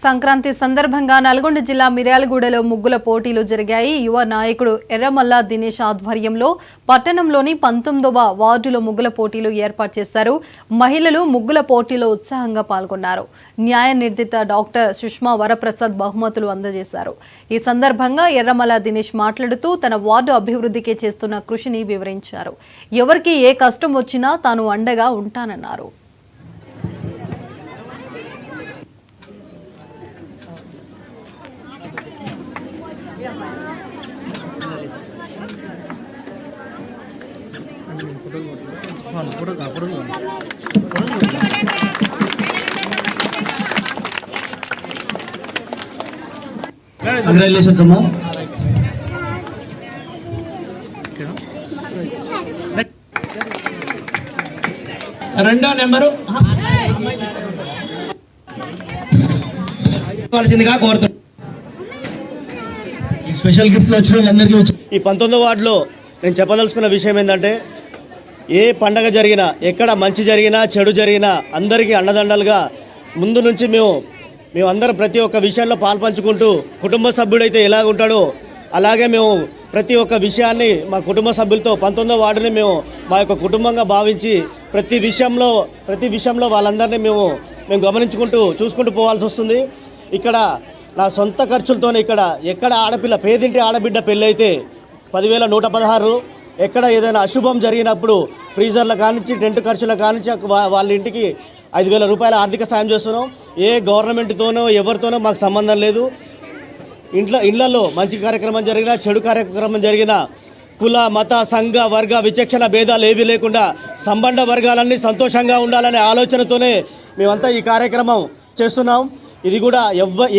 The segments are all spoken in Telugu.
సంక్రాంతి సందర్భంగా నల్గొండ జిల్లా మిర్యాలగూడలో ముగ్గుల పోటీలు జరిగాయి. యువ నాయకుడు ఎర్రమల్ల దినేష్ ఆధ్వర్యంలో పట్టణంలోని 19వ వార్డులో ముగ్గుల పోటీలు ఏర్పాటు చేశారు. మహిళలు ముగ్గుల పోటీలో ఉత్సాహంగా పాల్గొన్నారు. న్యాయ నిర్దిత డాక్టర్ సుష్మా వరప్రసాద్ బహుమతులు అందజేశారు. ఈ సందర్భంగా ఎర్రమల్ల దినేష్ మాట్లాడుతూ తన వార్డు అభివృద్ధికి చేస్తున్న కృషిని వివరించారు. ఎవరికి ఏ కష్టం వచ్చినా తాను అండగా ఉంటానన్నారు. కంగ్రాచులేషన్స్ అమ్మా. రెండో నెంబరు కావాల్సిందిగా కోరుతున్నాను. ఈ స్పెషల్ గిఫ్ట్లు వచ్చిన వాళ్ళందరికీ ఈ 19వ వార్డులో నేను చెప్పదలుచుకున్న విషయం ఏంటంటే, ఏ పండగ జరిగినా, ఎక్కడ మంచి జరిగినా చెడు జరిగినా అందరికీ అండదండలుగా ముందు నుంచి మేమందరం ప్రతి ఒక్క విషయంలో పాల్పంచుకుంటూ కుటుంబ సభ్యుడైతే ఎలాగ ఉంటాడో అలాగే మేము ప్రతి ఒక్క విషయాన్ని మా కుటుంబ సభ్యులతో 19వ వార్డుని మేము మా యొక్క కుటుంబంగా భావించి ప్రతి విషయంలో వాళ్ళందరినీ మేము గమనించుకుంటూ చూసుకుంటూ పోవాల్సి వస్తుంది. ఇక్కడ నా సొంత ఖర్చులతోనే ఎక్కడ ఆడపిల్ల పేదింటి ఆడబిడ్డ పెళ్ళైతే 10,116, ఎక్కడ ఏదైనా అశుభం జరిగినప్పుడు ఫ్రీజర్ల కానించి టెంట్ ఖర్చుల కానించి వాళ్ళ ఇంటికి 5,000 రూపాయల ఆర్థిక సాయం చేస్తున్నాం. ఏ గవర్నమెంట్తోనో ఎవరితోనో మాకు సంబంధం లేదు. ఇళ్లలో మంచి కార్యక్రమం జరిగినా చెడు కార్యక్రమం జరిగినా కుల మత సంఘ వర్గ విచక్షణ భేదాలు ఏవీ లేకుండా సంబంధ వర్గాలన్నీ సంతోషంగా ఉండాలనే ఆలోచనతోనే మేమంతా ఈ కార్యక్రమం చేస్తున్నాం. ఇది కూడా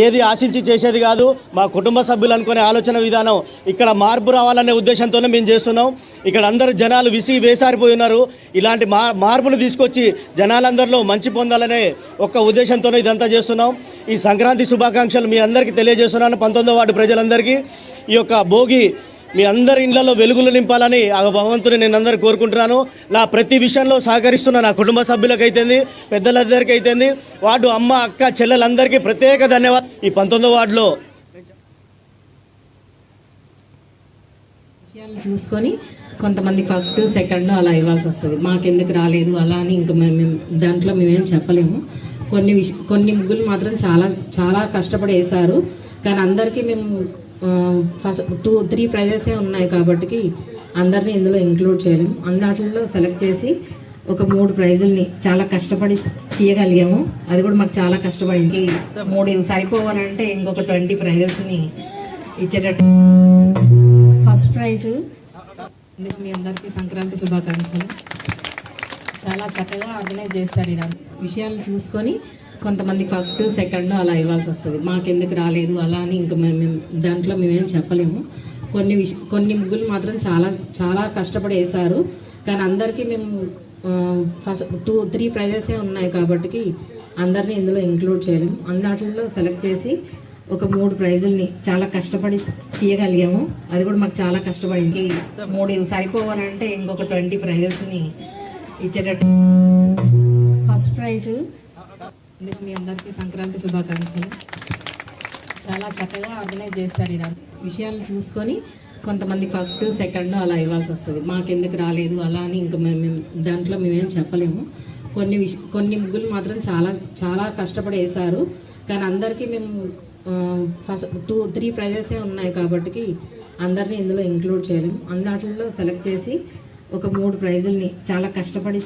ఏది ఆశించి చేసేది కాదు. మా కుటుంబ సభ్యులు అనుకునే ఆలోచన విధానం ఇక్కడ మార్పు రావాలనే ఉద్దేశంతోనే మేము చేస్తున్నాం. ఇక్కడ అందరూ జనాలు వేసారిపోయి ఉన్నారు. ఇలాంటి మార్పును తీసుకొచ్చి జనాలందరిలో మంచి పొందాలనే ఒక ఉద్దేశంతోనే ఇదంతా చేస్తున్నాం. ఈ సంక్రాంతి శుభాకాంక్షలు మీ అందరికీ తెలియజేస్తున్నాను. 19వ వార్డు ప్రజలందరికీ ఈ యొక్క భోగి మీ అందరి ఇళ్లలో వెలుగులు నింపాలని ఆ భగవంతుని నేను అందరూ కోరుకుంటున్నాను. నా ప్రతి విషయంలో సహకరిస్తున్న నా కుటుంబ సభ్యులకైతేంది, పెద్దలందరికీ అయితేంది, వార్డు అమ్మ అక్క చెల్లెలందరికీ ప్రత్యేక ధన్యవాదాలు. ఈ 19వ వార్డులో చూసుకొని కొంతమంది ఫస్ట్ సెకండ్ అలా ఇవ్వాల్సి వస్తుంది. మాకెందుకు రాలేదు అలా అని ఇంకా మేము దాంట్లో మేమేం చెప్పలేము. కొన్ని ముగ్గులు మాత్రం చాలా చాలా కష్టపడి వేశారు. కానీ అందరికీ మేము ఫస్ట్ 2-3 ప్రైజెసే ఉన్నాయి కాబట్టి అందరినీ ఇందులో ఇంక్లూడ్ చేయలేము. అన్నిటిలో సెలెక్ట్ చేసి ఒక 3 ప్రైజుల్ని చాలా కష్టపడి తీయగలిగాము. అది కూడా మాకు చాలా కష్టపడింది. 3 సరిపోవాలంటే ఇంకొక 20 ప్రైజెస్ని ఇచ్చేటట్టు. ఫస్ట్ ప్రైజు మీ అందరికీ సంక్రాంతి శుభాకాంక్షలు. చాలా చక్కగా ఆర్గనైజ్ చేస్తారు. ఇలా విషయాలు చూసుకొని కొంతమంది ఫస్ట్ సెకండ్ అలా ఇవ్వాల్సి వస్తుంది. మాకెందుకు రాలేదు అలా అని ఇంకా మేము దాంట్లో మేమేం చెప్పలేము. కొన్ని ముగ్గులు మాత్రం చాలా చాలా కష్టపడి వేశారు. కానీ అందరికీ మేము ఫస్ట్ 2-3 ప్రైజెసే ఉన్నాయి కాబట్టి అందరినీ ఇందులో ఇంక్లూడ్ చేయలేము. అన్నిటిలో సెలెక్ట్ చేసి ఒక 3 ప్రైజుల్ని చాలా కష్టపడి తీయగలిగాము. అది కూడా మాకు చాలా కష్టపడింది. 3 సరిపోవాలంటే ఇంకొక 20 ప్రైజెస్ని ఇచ్చేటట్టు. ఫస్ట్ ప్రైజు మీ అందరికీ సంక్రాంతి శుభాకాంక్షలు. చాలా చక్కగా ఆర్గనైజ్ చేస్తారు. ఇలా విషయాలు చూసుకొని కొంతమంది ఫస్ట్ సెకండ్ అలా ఇవ్వాల్సి వస్తుంది. మాకెందుకు రాలేదు అలా అని ఇంకా మేము దాంట్లో మేమేం చెప్పలేము. కొన్ని ముగ్గులు మాత్రం చాలా చాలా కష్టపడి వేశారు. కానీ అందరికీ మేము ఫస్ట్ 2-3 ప్రైజెసే ఉన్నాయి కాబట్టి అందరినీ ఇందులో ఇంక్లూడ్ చేయలేము. అన్నిటిలో సెలెక్ట్ చేసి ఒక 3 ప్రైజుల్ని చాలా కష్టపడి